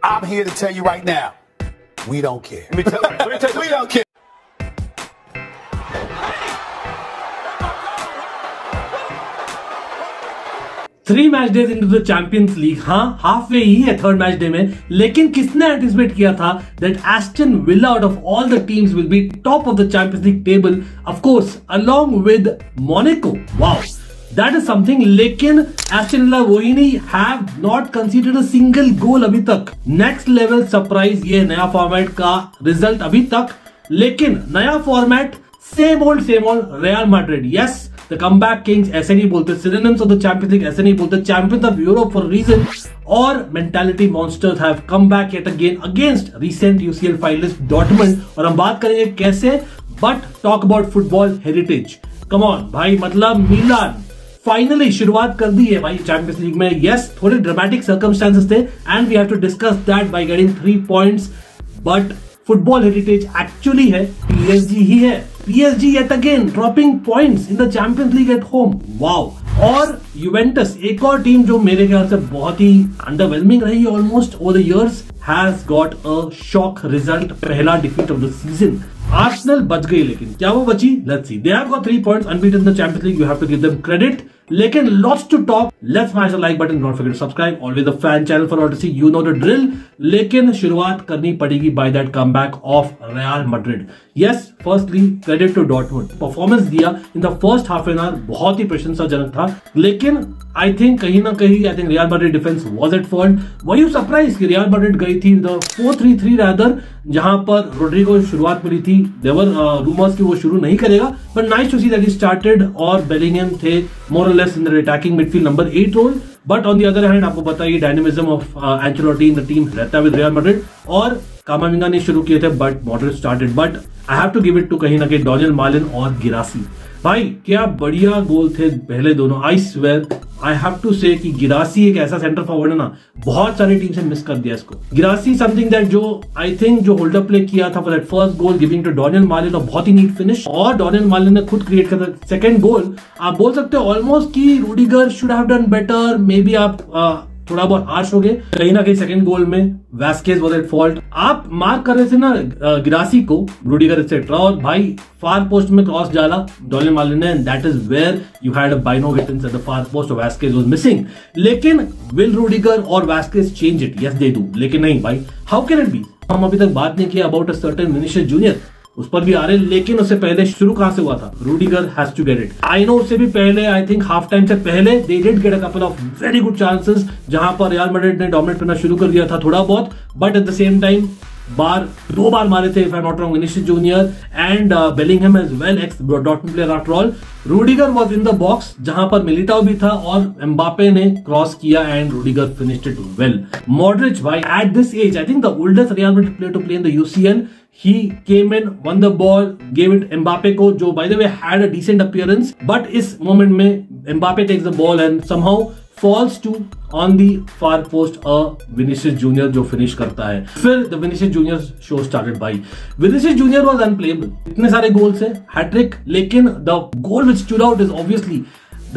I'm here to tell you right now, we don't care. We don't care. 3 match days into the Champions league, हाँ half way ही है third match day में, लेकिन किसने anticipate किया था that Aston villa out of all the teams will be top of the Champions league table, of course along with Monaco. Wow, that is something. लेकिन Aston villa वही नहीं, have not considered a single गोल अभी तक. Next level surprise ये नया format का result अभी तक. लेकिन नया format, same old Real Madrid. Yes, the comeback kings ऐसे नहीं बोलते, synonyms of the Champions League ऐसे नहीं बोलते, Champions of Europe for reason. और mentality monsters have come back yet again against recent UCL finalist Dortmund. और हम बात करेंगे कैसे, but talk about football heritage. Come on भाई, मतलब मिलान फाइनली शुरुआत कर दी है भाई चैंपियंस लीग में. यस, थोड़े ड्रामेटिक सर्कमस्टेंसेस थे and we have to discuss that by getting 3 points, but football heritage actually है पीएसजी ही है. PSG yet again dropping points in the Champions League at home. Wow. और Juventus, एक और team जो मेरे ख्याल से बहुत ही अंडरवेलमिंग रही almost over the years, has got a shock result. पहला defeat of the season. Arsenal बच गई, लेकिन क्या वो बची? Let's see. They have got 3 points unbeaten in the Champions League. You have to give them credit. लेकिन lots to talk. Let's smash the like button, don't forget to subscribe. Always the fan channel for all to see, you know the drill. लेकिन शुरुआत करनी पड़ेगी by that comeback of Real Madrid. Yes, firstly credit to Dortmund. Performance दिया in the first half an hour, बहुत ही प्रशंसाजनक था. लेकिन I think कहीं ना कहीं I think real Madrid defence was at fault. Were you surprise कि real Madrid गई थी द 4-3-3 रादर, जहां पर रोड्रिगो शुरुआत मिली थी. देवर रूमर्स कि वो शुरू नहीं करेगा, but nice to see that he started. और बेलिंगहम थे मोर और less in the attacking midfield number 8 role. But on the other hand आपको पता है dynamism of Ancelotti in the team रहता है विद रियल मैड्रिड. और कामाविंगा ने शुरू किए थे, but moderate started. But I have to give it to कहीं ना कहीं डैनियल मालिन और गिरासी. भाई क्या बढ़िया गोल थे पहले दोनों. I swear, I have to say कि गिरासी एक ऐसा सेंटर फॉरवर्ड है ना, बहुत सारी टीम से मिस कर दिया इसको. गिरासी समथिंग दैट जो आई थिंक जो होल्डर प्ले किया था for that first goal giving to Daniel Malen, और बहुत ही नीट फिनिश. और डैनियल मालिन ने खुद क्रिएट कर सेकंड गोल. आप बोल सकते हो ऑलमोस्ट कि Rudiger should have done better. May be आप थोड़ा बहुत आर्श हो गए कहीं ना कहीं. सेकंड गोल में वास्केज वाज एट फॉल्ट. आप मार्क कर रहे थे ना गिरासी को, रूडिगर एक्सेट्रा, और भाई फार पोस्ट में क्रॉस डाला डैनियल मालिन ने, and that is where you had a Bynoe hit at the far post. Vazquez was missing. लेकिन विल रूडिगर और Vazquez change it? Yes they do. लेकिन नहीं भाई, हाउ कैन इट बी? हम अभी तक बात नहीं किया about a certain Vinicius junior, उस पर भी आ रहे. लेकिन उससे पहले शुरू कहां से हुआ था? Rudiger has to get it. I know उससे भी पहले, आई थिंक हाफ टाइम से पहले they did get a couple of very good chances, जहां पर रियल मैड्रिड ने डोमिनेट करना शुरू कर दिया था थोड़ा बहुत. But at the same time दो बार मारे थे if I not wrong Vinicius Junior and Bellingham as well, ex Dortmund player after all. Rudiger was in the box जहां पर मिलिटाओ भी था, और एम्बापे ने क्रॉस किया and Rudiger finished it well. Modric भाई at this age, I think the oldest Real Madrid player to play in the UCL. He came in, won the ball, gave it Mbappe को, जो by the way had a decent appearance. But इस moment में Mbappe takes the ball and somehow falls to on the far post a Vinicius Junior जो finish करता है. फिर the Vinicius Junior show started by Vinicius Junior was unplayable. इतने सारे गोल से hat trick, लेकिन the goal which stood out is obviously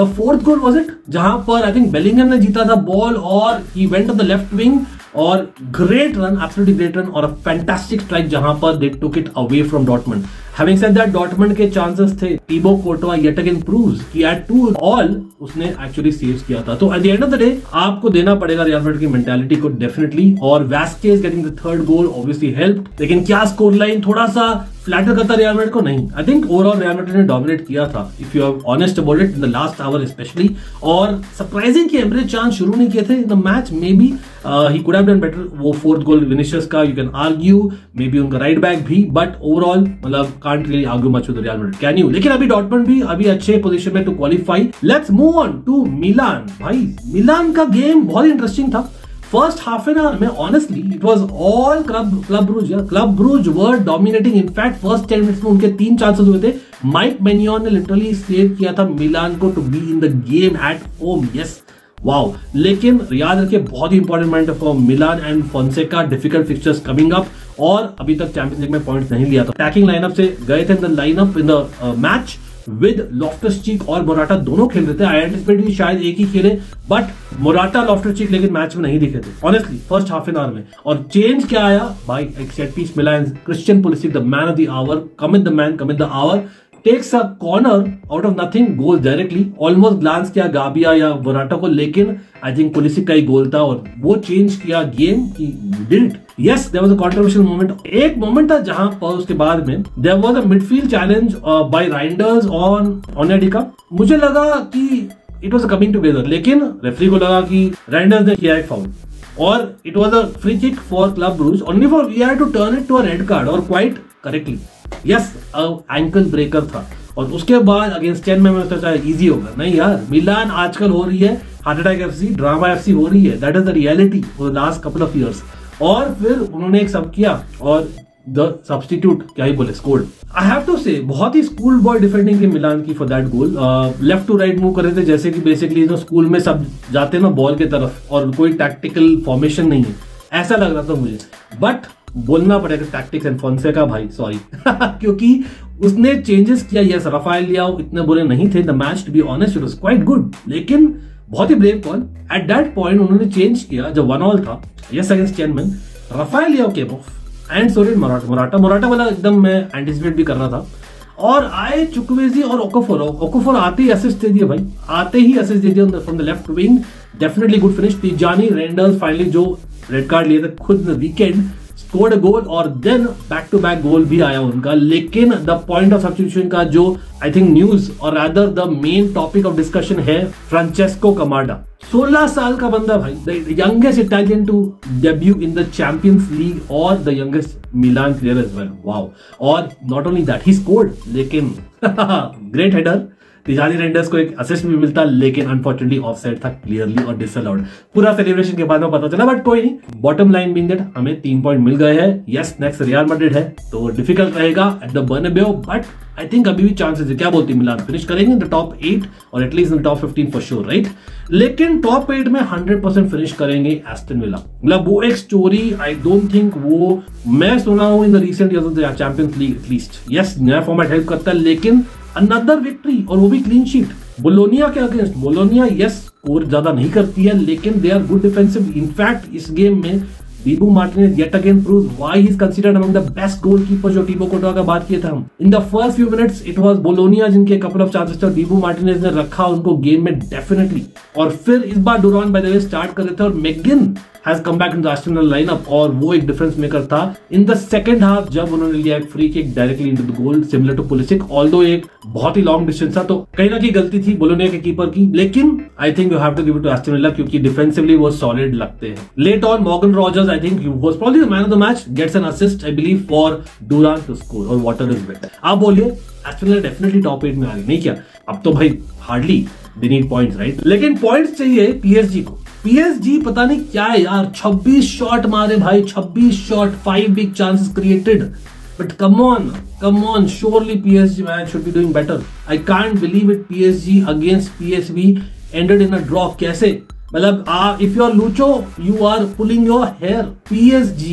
the fourth goal was it, जहां पर I think Bellingham ने जीता था बॉल और he went on the left wing. और great run, absolutely great run, और अ फैंटास्टिक स्ट्राइक जहां पर they took it away from Dortmund. Having said that, Dortmund के चांसेस थे. Thibaut Courtois yet again proves कि at 2 all उसने actually saves किया था. तो at the end of the day आपको देना पड़ेगा रियल मैड्रिड की मेंटालिटी को डेफिनेटली. और Vazquez getting the third goal obviously helped. लेकिन क्या स्कोर लाइन थोड़ा सा फ्लैटर करता रियल मैड्रिड को? नहीं. I think overall Real Madrid ने डोमिनेट किया था if you are honest about it in the last hour especially. और सरप्राइजिंग कि एम्ब्रे चांस शुरू नहीं किए थे in the match. Maybe he could have done better. वो फोर्थ गोल विनीशियस का you can argue, maybe उनका राइट बैक भी, बट ओवरऑल मतलब can't really argue much with Real Madrid, can you? लेकिन अभी Dortmund भी अभी अच्छे पोजीशन में to qualify. Let's move on to Milan. भाई मिलान का गेम बहुत इंटरेस्टिंग था. फर्स्ट हाफ एन आवर में honestly it was all Club Brugge were dominating. In fact first 10 minutes में उनके 3 चांसेस हुए थे. माइक मेनियन ने लिटरली सेव किया था मिलान को to be in the game at home. Yes, wow. लेकिन याद रखिए बहुत ही important point for Milan and Fonseca, difficult fixtures coming up, और अभी तक चैंपियंस लीग में पॉइंट्स नहीं लिया था. अटैकिंग लाइनअप से गए थे in the lineup in the match, with Loftus Cheek और मोराटा दोनों खेल रहे थे। आई एंटिसिपेट शायद एक ही खेले, बट मोराटा लॉफ्टस-चीक लेकिन मैच में नहीं दिखे थे honestly first half an hour में। और चेंज क्या आया भाई, एक सेट पीस मिला and Christian Pulisic the man of the hour, come in the man, come in the hour, takes a corner out of nothing, goal directly, almost glance किया गाबिया या Morata को, लेकिन आई थिंक पुलिसिक का ही गोल था और वो change किया game की did. Yes, there was a controversial moment, एक मोमेंट था जहां पर उसके बाद में there was a midfield challenge by Reijnders on Onyedika. मुझे लगा कि इट वाज कमिंग टुगेदर, लेकिन रेफरी को लगा कि राइंडर्स ने किया एक फाउल और it was a free kick for Club Brugge, only for VAR to turn it to a red card और quite correctly. Yes, ankle breaker था और उसके बाद अगेंस्ट 10 में मैंने सोचा इजी होगा। नहीं यार, मिलान आजकल हो रही है heart attack FC, drama FC हो रही है, that is the reality for the last couple of years. और फिर उन्होंने एक सब किया और द सब्स्टिट्यूट क्या ही बोले, स्कोर्ड। आई हैव टू से बहुत ही स्कूल बॉय डिफेंडिंग की मिलान की for that goal. Left to right move कर रहे थे जैसे कि बेसिकली जो स्कूल में सब जाते हैं ना बॉल के तरफ, और कोई टैक्टिकल फॉर्मेशन नहीं है, ऐसा लग रहा था मुझे। बट बोलना पड़ेगा टैक्टिक्स एंड फोंसेका भाई, सॉरी क्योंकि उसने चेंजेस किया। यस, राफेल लियाओ इतने बुरे नहीं थे, the match to be honest it was quite good, लेकिन बहुत ही brave call at that point उन्होंने चेंज किया जब 1-1 था। यस, अगेंस्ट चेन्नमैन Rafael Leao came off and so did Morata वाला एकदम मैं एंटिसिपेट भी कर रहा था। और आए चुक्वेजी और ओकोफोर आते ही असिस्ट दे दिया भाई, आते ही असिस्ट दे दिया from the left wing, definitely good finish. Tijani renders finally जो रेड कार्ड लिए थे खुद वीकेंड, स्कोर्ड अ गोल और देन बैक टू बैक गोल भी आया उनका। लेकिन द पॉइंट ऑफ सब्स्टिट्यूशन का जो आई थिंक न्यूज और rather the main topic of discussion है फ्रांचेस्को कमाडा, 16 साल का बंदा भाई, the youngest Italian to debut in the Champions League और the youngest Milan player as well. Wow, और not only that he scored, लेकिन great header, Tijjani Reijnders को एक असिस्ट भी मिलता, लेकिन अनफॉर्चुनेटली ऑफसाइड था क्लियरली और डिसअलाउड। पूरा सेलिब्रेशन के बाद में पता चला, बट कोई नहीं। बॉटम लाइन बीइंग दैट हमें 3 पॉइंट मिल गए हैं। यस, नेक्स्ट रियल मैड्रिड है तो डिफिकल्ट रहेगा at the Bernabeu, but I think अभी भी चांसेस है। क्या बोलती है मिलान फिनिश करेंगे इन द टॉप 8 और at least in the top 15 for sure, right? लेकिन टॉप 8 में 100% फिनिश करेंगे एस्टन विला। मतलब वो एक स्टोरी आई डोंट थिंक वो मैं सुना हूं in the recent years of the Champions League at least. Yes, नया फॉर्मेट हेल्प करता है, लेकिन अनदर विक्ट्री और वो भी क्लीन शीट बोलोनिया के अगेंस्ट। बोलोनिया यस स्कोर ज्यादा नहीं करती है, लेकिन they are good defensive. In fact इस गेम में Dibu Martinez yet again proves why he is considered among the best goalkeepers, जो टीबो कोर्टोआ का बात किए थे हम। In the first few minutes it was Bologna जिनके couple of chances थे, डीबू मार्टिनेज ने रखा उनको गेम में डेफिनेटली। और फिर इस बार डुरॉन बाय द वे स्टार्ट कर रहे थे और McGinn has come back in the Aston Villa lineup और वो एक डिफरेंस मेकर था इन द सेकंड हाफ जब उन्होंने लिया एक free kick directly into the goal similar to Pulisic. Although एक बहुत ही लॉन्ग डिस्टेंस था तो कहीं ना कहीं गलती थी बोलोनिया के कीपर की, लेकिन I think you have to give it to Aston Villa क्योंकि डिफेंसिवली वो सॉलिड लगते हैं। Late on Morgan Rogers I think was probably the man of the match, gets an assist I believe for Duran to score और water is better. आप बोलिए Aston villa definitely top 8 में आ गई, नहीं क्या? अब तो भाई hardly they need points, right? लेकिन पॉइंट्स चाहिए पीएसजी को। पीएसजी पता नहीं क्या है यार, 26 शॉट मारे भाई, 26 shot, 5 big chances created, but come on surely PSG man should be doing better. I can't believe it, PSG against PSV ended in a draw. कैसे? मतलब if you are Lucho, you are pulling your hair. PSG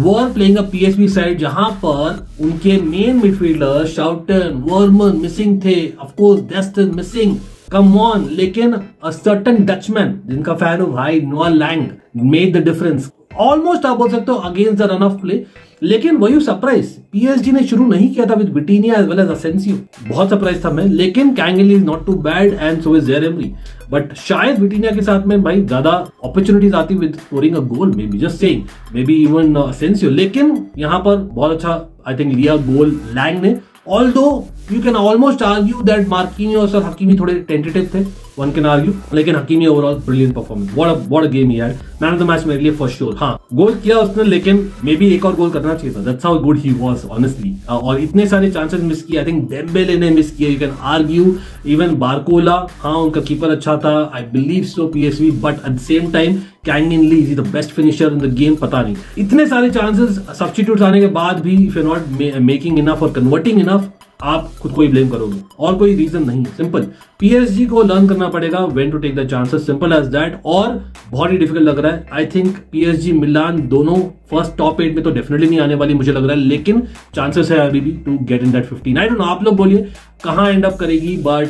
were playing a PSV side जहां पर उनके main midfielder शाउटन, Varman missing थे, of course Dest is missing. Come on, लेकिन a certain Dutchman जिनका fan हूं भाई, नोआ Lang made the difference. Almost आप बोल सकते हो against the run of play. लेकिन वही सरप्राइज पीएसजी ने शुरू नहीं किया था with Vitinha as well as Asensio, बहुत सरप्राइज था मैं। लेकिन Kang Lee is not too bad and so is Zaire Emery, but शायद विटिनिया के साथ में भाई ज्यादा अपॉर्चुनिटीज आती with scoring a goal, maybe just saying, maybe even Asensio. लेकिन यहाँ पर बहुत अच्छा आई थिंक लिया गोल लैंग ने। Although you can almost argue that Marquinhos और हकीमी थोड़े टेंटेटिव थे, one can argue, लेकिन Hakimi overall brilliant performance, what a game he had, man of the match मेरे लिए फॉर श्योर। हाँ गोल किया उसने, लेकिन मे बी एक और गोल करना चाहिए था, that's how good he was honestly। और इतने सारे चांसेस मिस किए, आई थिंक डेम्बेले ने मिस किए, you can argue even Barcola, हाँ उनका कीपर अच्छा था, I believe so PSV, but at the same time Kangin Lee is the best finisher in the game, पता नहीं। इतने सारे चांसेस सब्स्टिट्यूट्स आने के बाद भी if you not making enough और कन्वर्टिंग इनफ, आप खुद को ही ब्लेम करोगे और कोई रीजन नहीं। सिंपल, पीएसजी को लर्न करना पड़ेगा when to take the chances, simple as that. और बहुत ही डिफिकल्ट लग रहा है। आई थिंक पीएसजी मिलान दोनों फर्स्ट टॉप 8 में तो डेफिनेटली नहीं आने वाली मुझे लग रहा है, लेकिन चांसेस है अभी भी to get in that 15। I don't know, आप लोग बोलिए कहां एंड अप करेगी, बट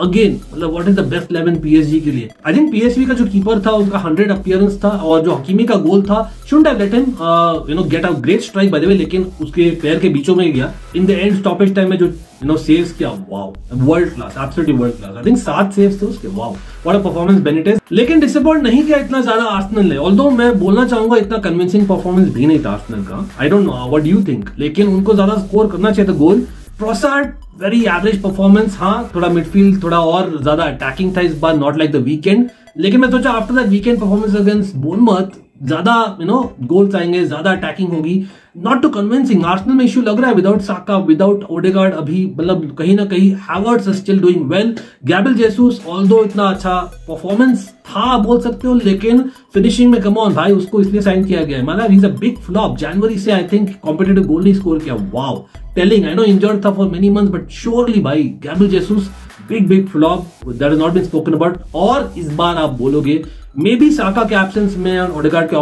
अगेन मतलब what is the best 11 PSG के लिए। आई थिंक पीएसवी का जो कीपर था उसका 100 अपीयरेंस था और जो हकीमी का गोल था shouldn't have let him get a great strike bye the वे, लेकिन उसके पैर के बीचों में ही गया। In the end stoppage time में जो सेव्स किया, wow, world class, absolutely world class. I think 7 saves थे उसके, wow, what a performance Benitez. लेकिन डिसअपॉइंट नहीं किया इतना ज्यादा आर्सेनल ने, ऑल्दो मैं बोलना चाहूंगा इतना कन्विंसिंग परफॉर्मेंस भी नहीं था आर्सेनल का। I don't know what do you think, लेकिन उनको ज्यादा स्कोर करना चाहिए था goal. Trossard very average performance, हाँ थोड़ा मिडफील्ड थोड़ा और ज्यादा अटैकिंग था इस बार, नॉट लाइक द वीकेंड। लेकिन मैं सोचा after that weekend performance against Bournemouth ज्यादा गोल्स आएंगे, ज्यादा अटैकिंग होगी। Not too convincing. आर्सेनल में इश्यू लग रहा है विदाउट साका, विदाउट ओडेगार्ड अभी, मतलब कहीं ना कहीं Havertz is still doing well. Gabriel Jesus although इतना अच्छा परफॉर्मेंस था बोल सकते हो, लेकिन फिनिशिंग में कम ऑन भाई, उसको इसलिए साइन किया गया है, मतलब ही इज अ बिग फ्लॉप। जनवरी से आई थिंक कॉम्पिटिटिव गोल नहीं स्कोर किया, wow, telling. I know injured था for many months, but surely भाई Gabriel Jesus big flop, that is not been spoken about. और इस बार आप बोलोगे मे बी साका के एब्सेंस में और ओडेगार्ड के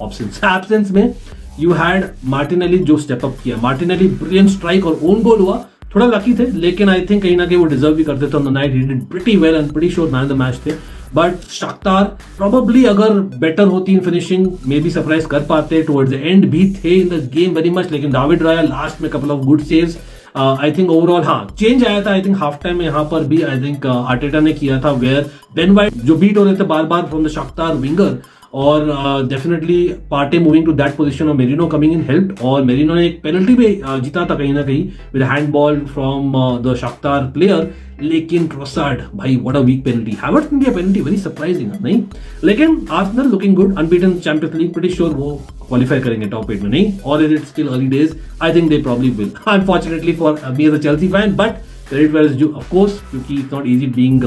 एब्सेंस में यू हैड मार्टिनेली जो स्टेप अप किया। मार्टिनेली ब्रिलियंट स्ट्राइक और ओन गोल हुआ, थोड़ा लकी थे, लेकिन आई थिंक कहीं ना कहीं वो डिजर्व भी करते थे on the night. He did pretty well and pretty sure man of the match थे। बट शाख्तार प्रोबेबली अगर बेटर होती इन फिनिशिंग मे बी सरप्राइज कर पाते, टुवर्ड्स द एंड भी थे in the game very much, लेकिन डेविड राया लास्ट में couple of good saves. I think overall हाँ चेंज आया था। आई थिंक हाफ टाइम में यहाँ पर भी आई थिंक आर्टेटा ने किया था, वेयर बेन वाइट जो बीट हो रहे थे बार बार फ्रॉम द शाख्तार विंगर, और definitely Partey moving to that position और मेरिनो कमिंग इन हेल्प। और मेरिनो ने एक पेनल्टी भी जीता था कहीं ना कहीं with handball from the Shakhtar player, लेकिन ट्रोसार्ड भाई what a weak penalty. Havertz ने दिया पेनल्टी, वेरी सरप्राइजिंग नहीं, लेकिन Arsenal looking good, unbeaten Champions League, pretty sure वो क्वालिफाई करेंगे टॉप 8 में, नहीं, और it still early days. I think they probably will, unfortunately for me as a Chelsea fan, but credit where is due, of course, क्योंकि it's not easy being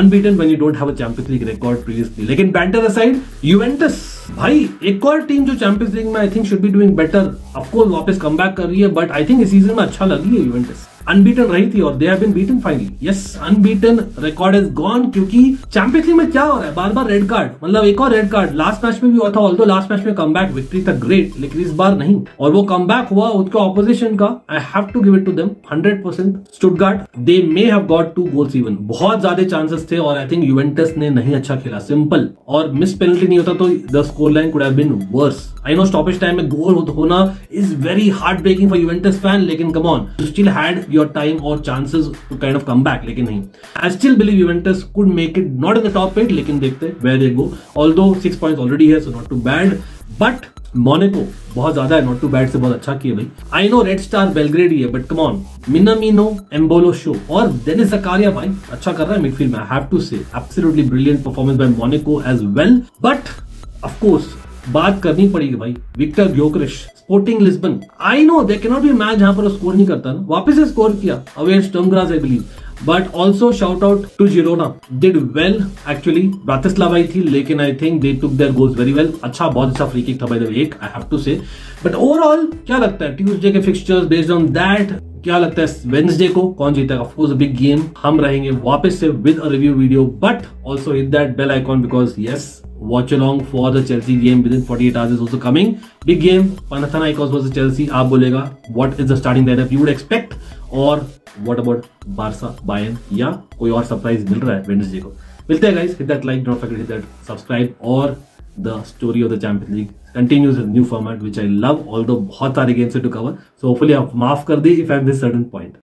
unbeaten when you don't have a Champions League record previously. लेकिन banter aside, Juventus भाई एक और team जो Champions League में I think should be doing better, of course वापस come back कर रही है, बट आई थिंक इस सीजन में अच्छा लगी है यूवेंटस। अनबीटन रही थी और they have been beaten finally. Yes, unbeaten record is gone, क्योंकि चैंपियंस लीग में क्या हो रहा है, बार बार रेड कार्ड, मतलब एक और रेड कार्ड लास्ट मैच में भी हुआ था। ऑल्दो लास्ट मैच में कमबैक विक्ट्री था ग्रेट, लेकिन इस बार नहीं, और वो कमबैक हुआ उसके ऑपोजिशन का। I have to give it to them 100%। Stuttgart they may have got 2 goals even, बहुत ज्यादा चांसेस थे और आई थिंक यूवेंटस ने नहीं अच्छा खेला, सिंपल। और मिस पेनल्टी नहीं होता तो the score line could have been worse. I know stoppage time में गोल होना is very heart breaking for Juventus fan, लेकिन come on, you still had your time और chances to kind of come back, लेकिन नहीं। I still believe Juventus could make it not in the top 8, लेकिन देखते where they go. Although 6 points already है, so not too bad. But Monaco बहुत ज्यादा है, not too bad से बहुत अच्छा किया भाई। I know Red Star Belgrade ही है, but come on, Minamino, Embolo Show और Denis Zakaria भाई अच्छा कर रहा है मिडफील्ड में। I have to say, absolutely brilliant performance by Monaco as well. But of course बात करनी पड़ेगी भाई Viktor Gyokeres, Sporting Lisbon. I know they can not be match जहां पर वो स्कोर नहीं करता ना, वापस से स्कोर किया against Sturm Graz I believe. But also shout out to Girona, did well actually. Bratislava थी, लेकिन I think they took their goals very well. अच्छा, बहुत अच्छा फ्री किक था by the way, I have to say. But overall क्या लगता है Tuesday के फिक्सचर्स बेस्ड ऑन दैट, क्या लगता है वेडनेसडे को कौन जीतेगा? Of course a big game, हम रहेंगे वापस से with a review video, but also hit that bell icon because yes, watch along for the Chelsea game within 48 hours is also coming. Big game, Panathinaikos versus Chelsea. आप बोलेगा what is the starting lineup you would expect, और what about Barca, Bayern, या कोई और surprise मिल रहा है Wednesday को? मिलते हैं guys, hit that like, don't forget to hit that subscribe, और the story of the Champions League continues in new format which I love, although बहुत सारे games to cover, so hopefully आप माफ कर दे if I miss certain point.